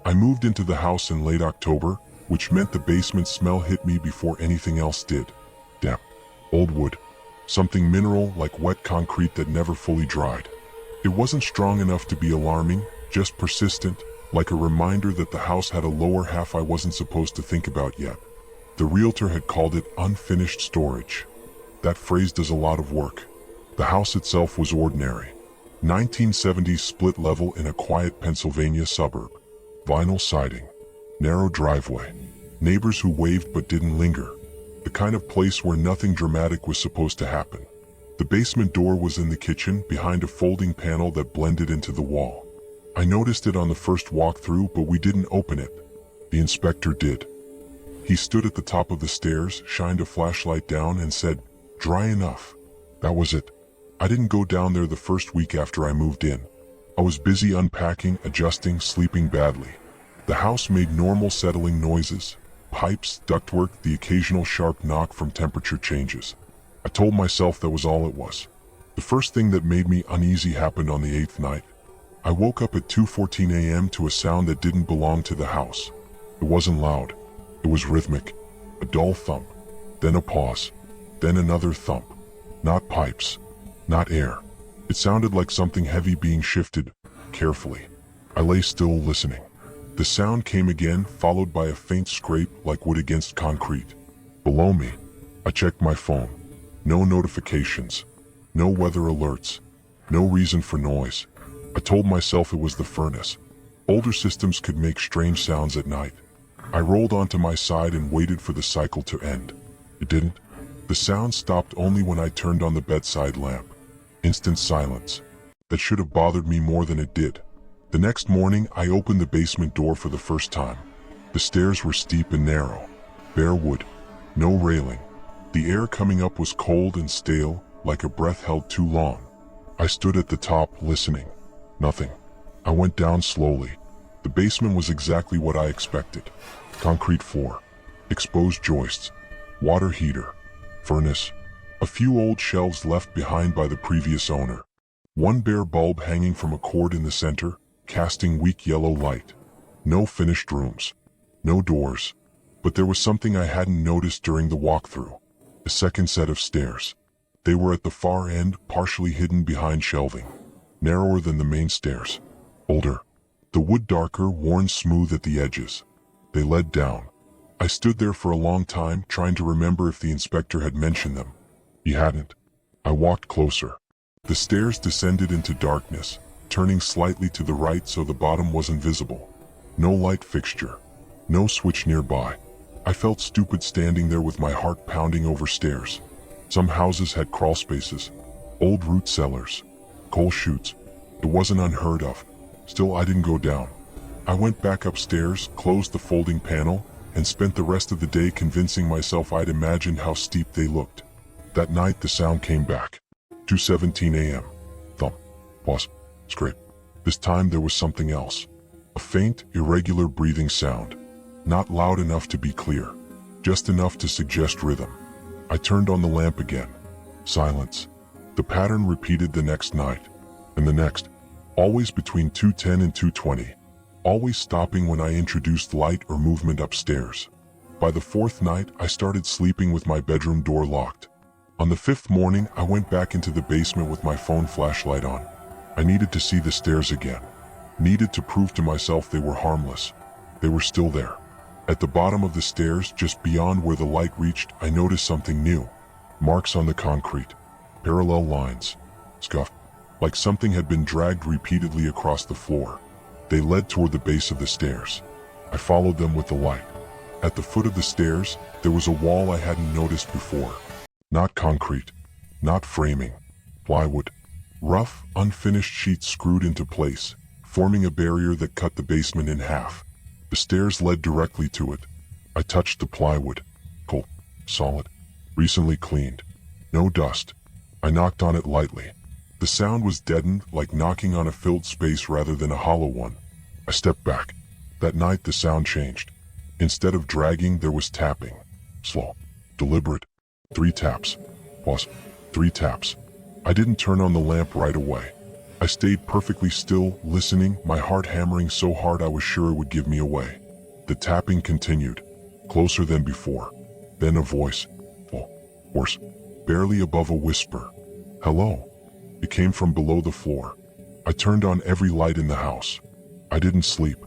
I moved into the house in late October, which meant the basement smell hit me before anything else did. Damp, old wood, something mineral like wet concrete that never fully dried. It wasn't strong enough to be alarming, just persistent, like a reminder that the house had a lower half I wasn't supposed to think about yet. The realtor had called it unfinished storage. That phrase does a lot of work. The house itself was ordinary. 1970s split level in a quiet Pennsylvania suburb. Vinyl siding, narrow driveway, neighbors who waved but didn't linger. The kind of place where nothing dramatic was supposed to happen. The basement door was in the kitchen, behind a folding panel that blended into the wall. I noticed it on the first walkthrough, but we didn't open it. The inspector did. He stood at the top of the stairs, shined a flashlight down and said, "Dry enough." That was it. I didn't go down there the first week after I moved in. I was busy unpacking, adjusting, sleeping badly. The house made normal settling noises. Pipes, ductwork, the occasional sharp knock from temperature changes. I told myself that was all it was. The first thing that made me uneasy happened on the 8th night. I woke up at 2:14 a.m. to a sound that didn't belong to the house. It wasn't loud. It was rhythmic. A dull thump. Then a pause. Then another thump. Not pipes. Not air. It sounded like something heavy being shifted, carefully. I lay still, listening. The sound came again, followed by a faint scrape like wood against concrete. Below me, I checked my phone. No notifications. No weather alerts. No reason for noise. I told myself it was the furnace. Older systems could make strange sounds at night. I rolled onto my side and waited for the cycle to end. It didn't. The sound stopped only when I turned on the bedside lamp. Instant silence. That should have bothered me more than it did. The next morning, I opened the basement door for the first time. The stairs were steep and narrow. Bare wood. No railing. The air coming up was cold and stale, like a breath held too long. I stood at the top, listening. Nothing. I went down slowly. The basement was exactly what I expected. Concrete floor. Exposed joists. Water heater. Furnace. A few old shelves left behind by the previous owner. One bare bulb hanging from a cord in the center, casting weak yellow light. No finished rooms. No doors. But there was something I hadn't noticed during the walkthrough. A second set of stairs. They were at the far end, partially hidden behind shelving. Narrower than the main stairs. Older. The wood darker, worn smooth at the edges. They led down. I stood there for a long time, trying to remember if the inspector had mentioned them. He hadn't. I walked closer. The stairs descended into darkness, turning slightly to the right so the bottom wasn't visible. No light fixture. No switch nearby. I felt stupid standing there with my heart pounding over stairs. Some houses had crawl spaces. Old root cellars. Coal chutes. It wasn't unheard of. Still, I didn't go down. I went back upstairs, closed the folding panel, and spent the rest of the day convincing myself I'd imagined how steep they looked. That night the sound came back. 2:17 a.m. Thump. Pause. Scrape. This time there was something else. A faint, irregular breathing sound. Not loud enough to be clear. Just enough to suggest rhythm. I turned on the lamp again. Silence. The pattern repeated the next night. And the next. Always between 2:10 and 2:20. Always stopping when I introduced light or movement upstairs. By the 4th night, I started sleeping with my bedroom door locked. On the 5th morning, I went back into the basement with my phone flashlight on. I needed to see the stairs again. Needed to prove to myself they were harmless. They were still there. At the bottom of the stairs, just beyond where the light reached, I noticed something new. Marks on the concrete. Parallel lines. Scuffed. Like something had been dragged repeatedly across the floor. They led toward the base of the stairs. I followed them with the light. At the foot of the stairs, there was a wall I hadn't noticed before. Not concrete. Not framing. Plywood. Rough, unfinished sheets screwed into place, forming a barrier that cut the basement in half. The stairs led directly to it. I touched the plywood. Cold. Solid. Recently cleaned. No dust. I knocked on it lightly. The sound was deadened, like knocking on a filled space rather than a hollow one. I stepped back. That night the sound changed. Instead of dragging, there was tapping. Slow. Deliberate. 3 taps. Pause. 3 taps. I didn't turn on the lamp right away. I stayed perfectly still, listening, my heart hammering so hard I was sure it would give me away. The tapping continued, closer than before. Then a voice, hoarse, barely above a whisper. Hello. It came from below the floor. I turned on every light in the house. I didn't sleep.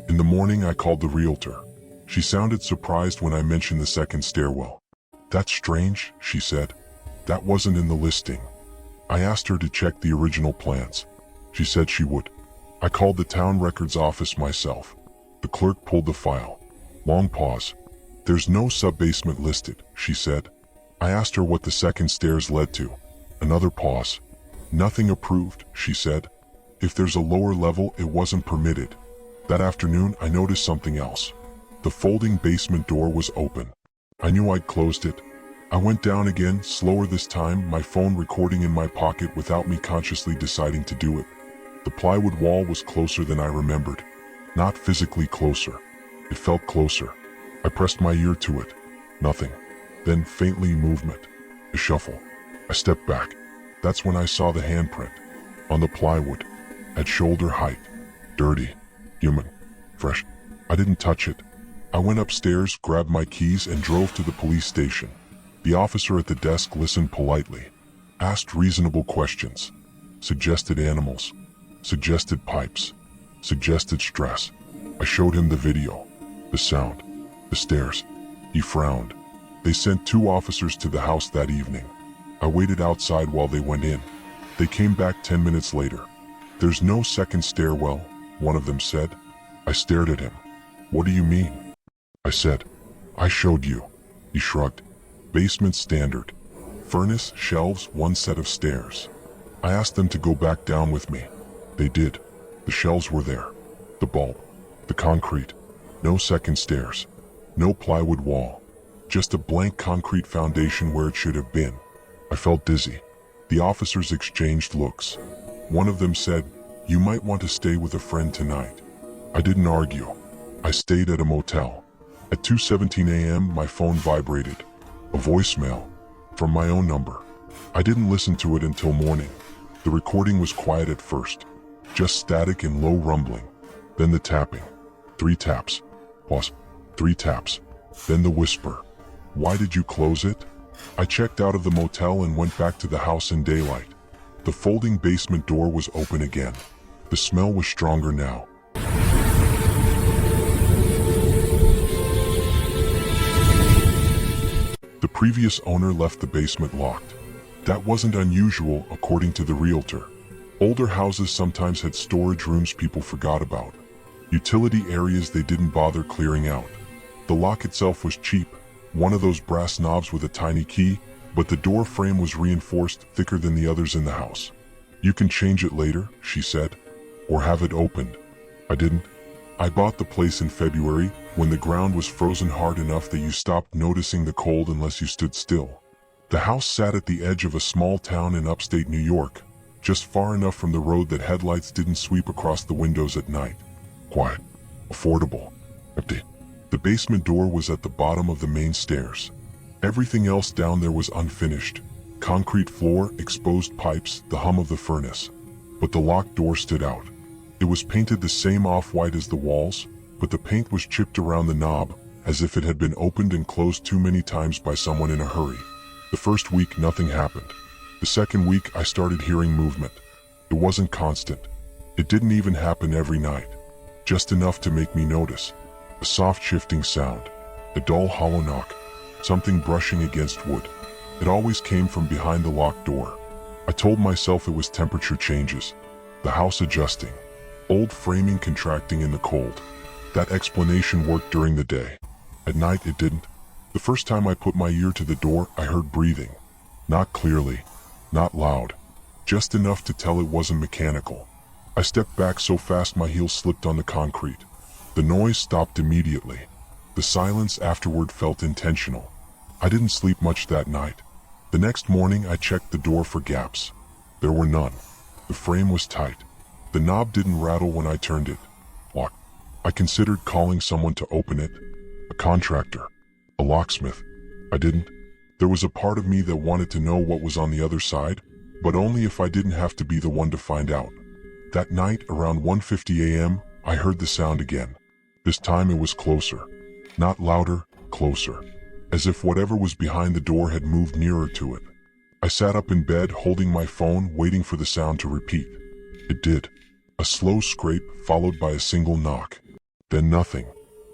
In the morning I called the realtor. She sounded surprised when I mentioned the second stairwell. That's strange, she said. That wasn't in the listing. I asked her to check the original plans. She said she would. I called the town records office myself. The clerk pulled the file. Long pause. There's no sub-basement listed, she said. I asked her what the second stairs led to. Another pause. Nothing approved, she said. If there's a lower level, it wasn't permitted. That afternoon, I noticed something else. The folding basement door was open. I knew I'd closed it. I went down again, slower this time, my phone recording in my pocket without me consciously deciding to do it. The plywood wall was closer than I remembered. Not physically closer. It felt closer. I pressed my ear to it. Nothing. Then faintly movement. A shuffle. I stepped back. That's when I saw the handprint. On the plywood. At shoulder height. Dirty. Human. Fresh. I didn't touch it. I went upstairs, grabbed my keys, and drove to the police station. The officer at the desk listened politely. Asked reasonable questions. Suggested animals. Suggested pipes. Suggested stress. I showed him the video. The sound. The stairs. He frowned. They sent 2 officers to the house that evening. I waited outside while they went in. They came back 10 minutes later. There's no second stairwell, one of them said. I stared at him. What do you mean? I said. I showed you. He shrugged. Basement standard. Furnace, shelves, 1 set of stairs. I asked them to go back down with me. They did. The shelves were there. The bulb. The concrete. No second stairs. No plywood wall. Just a blank concrete foundation where it should have been. I felt dizzy. The officers exchanged looks. One of them said, "You might want to stay with a friend tonight." I didn't argue. I stayed at a motel. At 2:17 a.m. my phone vibrated. A voicemail. From my own number. I didn't listen to it until morning. The recording was quiet at first. Just static and low rumbling. Then the tapping. 3 taps. Pause. 3 taps. Then the whisper. Why did you close it? I checked out of the motel and went back to the house in daylight. The folding basement door was open again. The smell was stronger now. The previous owner left the basement locked. That wasn't unusual, according to the realtor. Older houses sometimes had storage rooms people forgot about. Utility areas they didn't bother clearing out. The lock itself was cheap, one of those brass knobs with a tiny key, but the door frame was reinforced, thicker than the others in the house. You can change it later, she said, or have it opened. I didn't. I bought the place in February, when the ground was frozen hard enough that you stopped noticing the cold unless you stood still. The house sat at the edge of a small town in upstate New York, just far enough from the road that headlights didn't sweep across the windows at night. Quiet. Affordable. Empty. The basement door was at the bottom of the main stairs. Everything else down there was unfinished. Concrete floor, exposed pipes, the hum of the furnace. But the locked door stood out. It was painted the same off-white as the walls, but the paint was chipped around the knob, as if it had been opened and closed too many times by someone in a hurry. The first week, nothing happened. The second week, I started hearing movement. It wasn't constant. It didn't even happen every night. Just enough to make me notice. A soft shifting sound. A dull hollow knock. Something brushing against wood. It always came from behind the locked door. I told myself it was temperature changes. The house adjusting. Old framing contracting in the cold. That explanation worked during the day. At night it didn't. The first time I put my ear to the door, I heard breathing. Not clearly. Not loud. Just enough to tell it wasn't mechanical. I stepped back so fast my heels slipped on the concrete. The noise stopped immediately. The silence afterward felt intentional. I didn't sleep much that night. The next morning I checked the door for gaps. There were none. The frame was tight. The knob didn't rattle when I turned it. Locked. I considered calling someone to open it. A contractor. A locksmith. I didn't. There was a part of me that wanted to know what was on the other side, but only if I didn't have to be the one to find out. That night, around 1:50 a.m., I heard the sound again. This time it was closer. Not louder, closer. As if whatever was behind the door had moved nearer to it. I sat up in bed, holding my phone, waiting for the sound to repeat. It did. A slow scrape, followed by a single knock. Then nothing.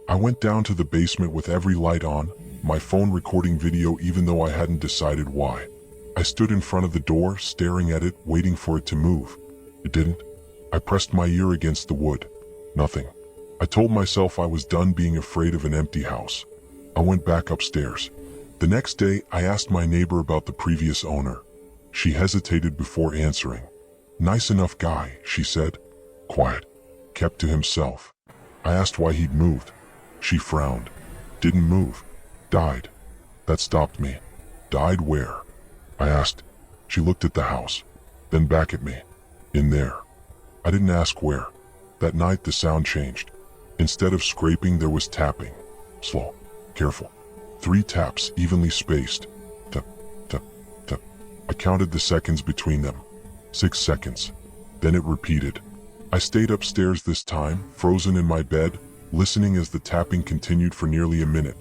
I went down to the basement with every light on, my phone recording video even though I hadn't decided why. I stood in front of the door, staring at it, waiting for it to move. It didn't. I pressed my ear against the wood. Nothing. I told myself I was done being afraid of an empty house. I went back upstairs. The next day, I asked my neighbor about the previous owner. She hesitated before answering. Nice enough guy, she said. Quiet. Kept to himself. I asked why he'd moved. She frowned. Didn't move. Died. That stopped me. Died where? I asked. She looked at the house. Then back at me. In there. I didn't ask where. That night the sound changed. Instead of scraping, there was tapping. Slow. Careful. 3 taps, evenly spaced. Tap, tap, tap. I counted the seconds between them. 6 seconds. Then it repeated. I stayed upstairs this time, frozen in my bed, listening as the tapping continued for nearly a minute.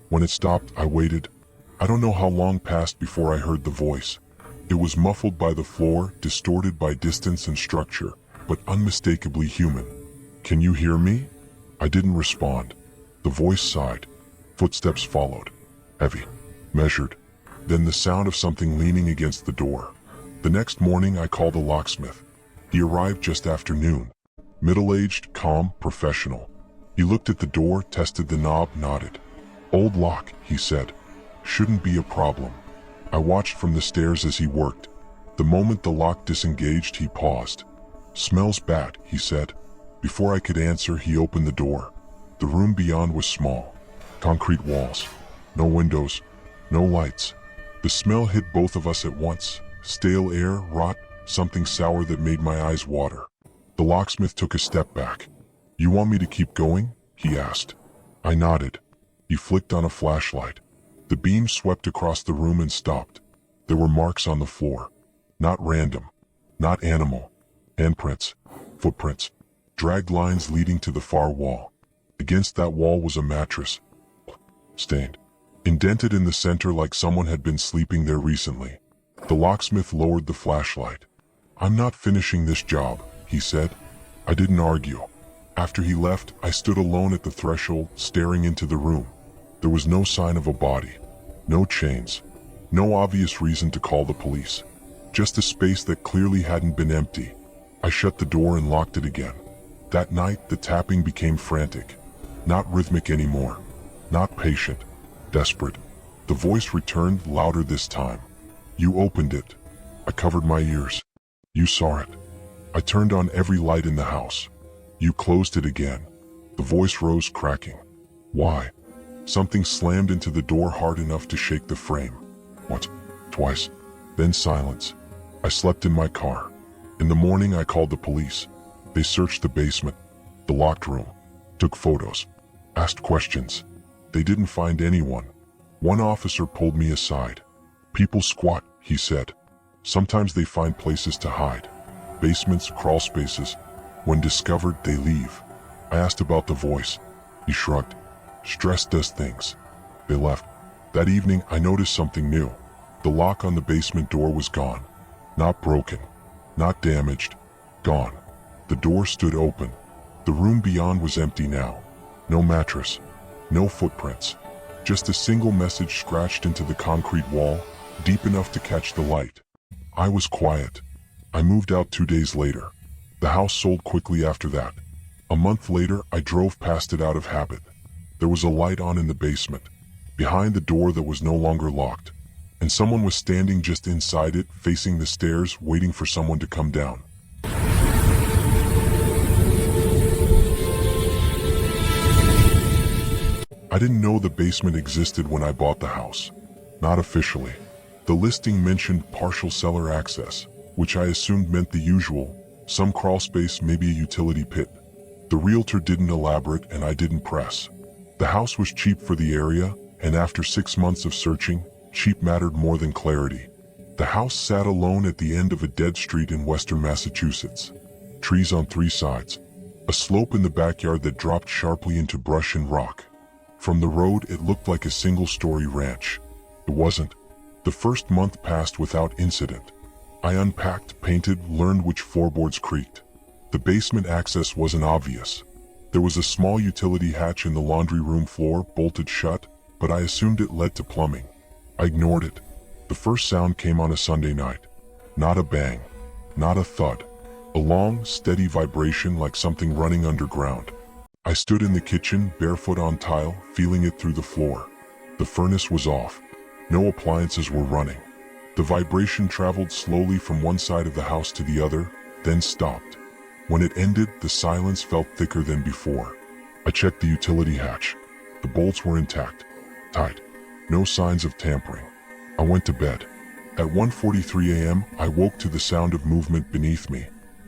When it stopped, I waited. I don't know how long passed before I heard the voice. It was muffled by the floor, distorted by distance and structure, but unmistakably human. Can you hear me? I didn't respond. The voice sighed. Footsteps followed. Heavy. Measured. Then the sound of something leaning against the door. The next morning I called a locksmith. He arrived just after noon. Middle-aged, calm, professional. He looked at the door, tested the knob, nodded. Old lock, he said. Shouldn't be a problem. I watched from the stairs as he worked. The moment the lock disengaged, he paused. Smells bad, he said. Before I could answer, he opened the door. The room beyond was small. Concrete walls. No windows. No lights. The smell hit both of us at once. Stale air, rot, something sour that made my eyes water. The locksmith took a step back. You want me to keep going? He asked. I nodded. He flicked on a flashlight. The beam swept across the room and stopped. There were marks on the floor. Not random. Not animal. Handprints. Footprints. Dragged lines leading to the far wall. Against that wall was a mattress. Stained. Indented in the center like someone had been sleeping there recently. The locksmith lowered the flashlight. I'm not finishing this job, he said. I didn't argue. After he left, I stood alone at the threshold, staring into the room. There was no sign of a body. No chains. No obvious reason to call the police. Just a space that clearly hadn't been empty. I shut the door and locked it again. That night, the tapping became frantic. Not rhythmic anymore. Not patient. Desperate. The voice returned, louder this time. You opened it. I covered my ears. You saw it. I turned on every light in the house. You closed it again. The voice rose, cracking. Why? Something slammed into the door hard enough to shake the frame. Once. Twice. Then silence. I slept in my car. In the morning I called the police. They searched the basement, the locked room, took photos, asked questions. They didn't find anyone. One officer pulled me aside. People squat, he said. Sometimes they find places to hide. Basements, crawl spaces. When discovered, they leave. I asked about the voice. He shrugged. Stress does things. They left. That evening, I noticed something new. The lock on the basement door was gone. Not broken. Not damaged. Gone. The door stood open. The room beyond was empty now. No mattress. No footprints. Just a single message scratched into the concrete wall, deep enough to catch the light. I was quiet. I moved out 2 days later. The house sold quickly after that. A month later, I drove past it out of habit. There was a light on in the basement, behind the door that was no longer locked, and someone was standing just inside it, facing the stairs, waiting for someone to come down. I didn't know the basement existed when I bought the house. Not officially. The listing mentioned partial cellar access, which I assumed meant the usual, some crawl space, maybe a utility pit. The realtor didn't elaborate and I didn't press. The house was cheap for the area, and after 6 months of searching, cheap mattered more than clarity. The house sat alone at the end of a dead street in western Massachusetts. trees on three sides, a slope in the backyard that dropped sharply into brush and rock. From the road, it looked like a single-story ranch. It wasn't. The first month passed without incident. I unpacked, painted, learned which floorboards creaked. The basement access wasn't obvious. There was a small utility hatch in the laundry room floor, bolted shut, but I assumed it led to plumbing. I ignored it. The first sound came on a Sunday night. Not a bang, not a thud. A long, steady vibration like something running underground. I stood in the kitchen, barefoot on tile, feeling it through the floor. The furnace was off. No appliances were running. The vibration traveled slowly from one side of the house to the other, then stopped. When it ended, the silence felt thicker than before. I checked the utility hatch. The bolts were intact, tight. No signs of tampering. I went to bed. At 1:43 a.m., I woke to the sound of movement beneath me.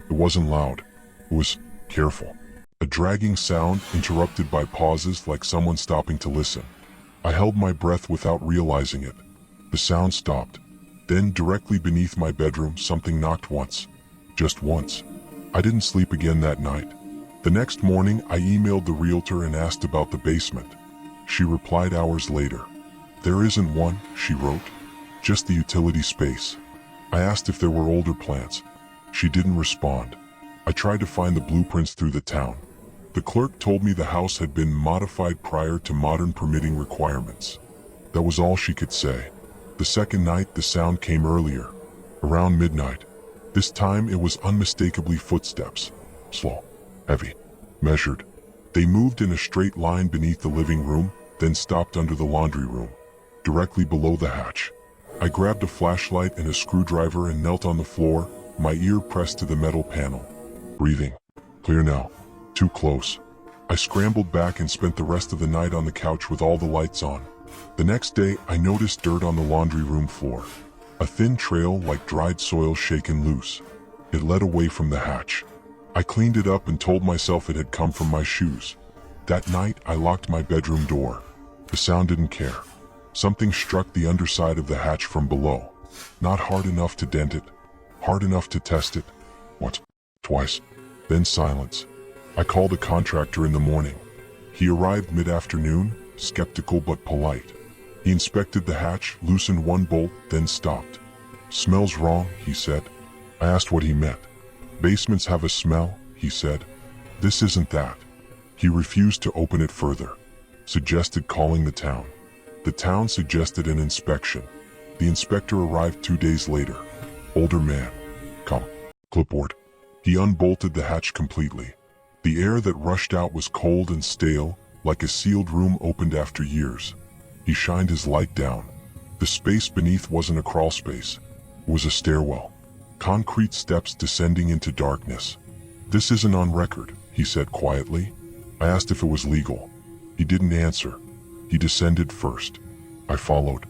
It wasn't loud. It was careful. A dragging sound interrupted by pauses like someone stopping to listen. I held my breath without realizing it. The sound stopped. Then, directly beneath my bedroom, something knocked once. Just once. I didn't sleep again that night. The next morning, I emailed the realtor and asked about the basement. She replied hours later. "There isn't one," she wrote. "Just the utility space." I asked if there were older plants. She didn't respond. I tried to find the blueprints through the town. The clerk told me the house had been modified prior to modern permitting requirements. That was all she could say. The second night, the sound came earlier, around midnight. This time it was unmistakably footsteps. Slow, heavy, measured. They moved in a straight line beneath the living room, then stopped under the laundry room, directly below the hatch. I grabbed a flashlight and a screwdriver and knelt on the floor, my ear pressed to the metal panel. Breathing. Clear now. Too close. I scrambled back and spent the rest of the night on the couch with all the lights on. The next day, I noticed dirt on the laundry room floor. A thin trail like dried soil shaken loose. It led away from the hatch. I cleaned it up and told myself it had come from my shoes. That night, I locked my bedroom door. The sound didn't care. Something struck the underside of the hatch from below. Not hard enough to dent it. Hard enough to test it. Once. Twice. Then silence. I called a contractor in the morning. He arrived mid-afternoon, skeptical but polite. He inspected the hatch, loosened one bolt, then stopped. "Smells wrong," he said. I asked what he meant. "Basements have a smell," he said. "This isn't that." He refused to open it further. Suggested calling the town. The town suggested an inspection. The inspector arrived 2 days later. Older man. Come. Clipboard. He unbolted the hatch completely. The air that rushed out was cold and stale, like a sealed room opened after years. He shined his light down. The space beneath wasn't a crawl space. It was a stairwell. Concrete steps descending into darkness. "This isn't on record," he said quietly. I asked if it was legal. He didn't answer. He descended first. I followed.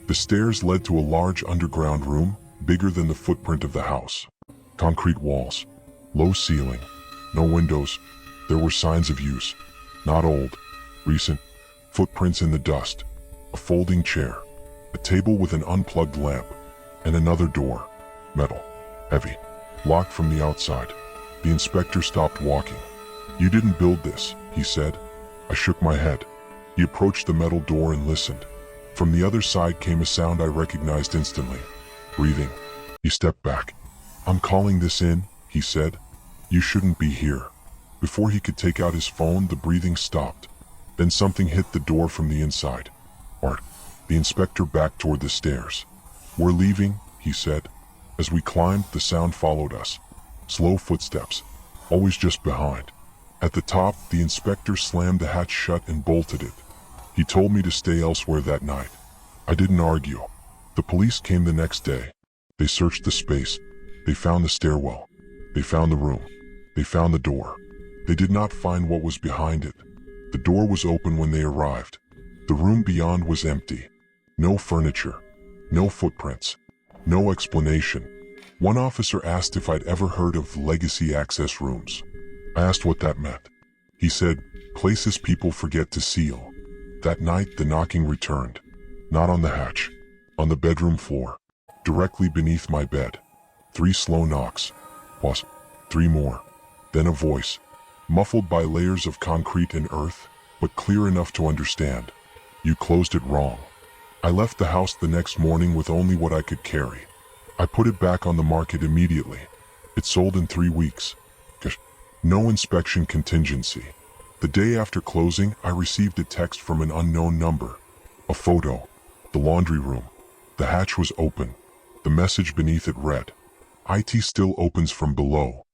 The stairs led to a large underground room, bigger than the footprint of the house. Concrete walls. Low ceiling. No windows. There were signs of use. Not old. Recent. Footprints in the dust. A folding chair. A table with an unplugged lamp. And another door. Metal. Heavy. Locked from the outside. The inspector stopped walking. "You didn't build this," he said. I shook my head. He approached the metal door and listened. From the other side came a sound I recognized instantly. Breathing. He stepped back. "I'm calling this in," he said. "You shouldn't be here." Before he could take out his phone, the breathing stopped. Then something hit the door from the inside. Art. The inspector backed toward the stairs. "We're leaving," he said. As we climbed, the sound followed us. Slow footsteps. Always just behind. At the top, the inspector slammed the hatch shut and bolted it. He told me to stay elsewhere that night. I didn't argue. The police came the next day. They searched the space. They found the stairwell. They found the room. They found the door. They did not find what was behind it. The door was open when they arrived. The room beyond was empty. No furniture. No footprints. No explanation. One officer asked if I'd ever heard of legacy access rooms. I asked what that meant. He said, "Places people forget to seal." That night, the knocking returned. Not on the hatch. On the bedroom floor. Directly beneath my bed. 3 slow knocks. Plus, 3 more. Then a voice, muffled by layers of concrete and earth, but clear enough to understand. You closed it wrong. I left the house the next morning with only what I could carry. I put it back on the market immediately. It sold in 3 weeks. No inspection contingency. The day after closing, I received a text from an unknown number. A photo. The laundry room. The hatch was open. The message beneath it read, "IT still opens from below.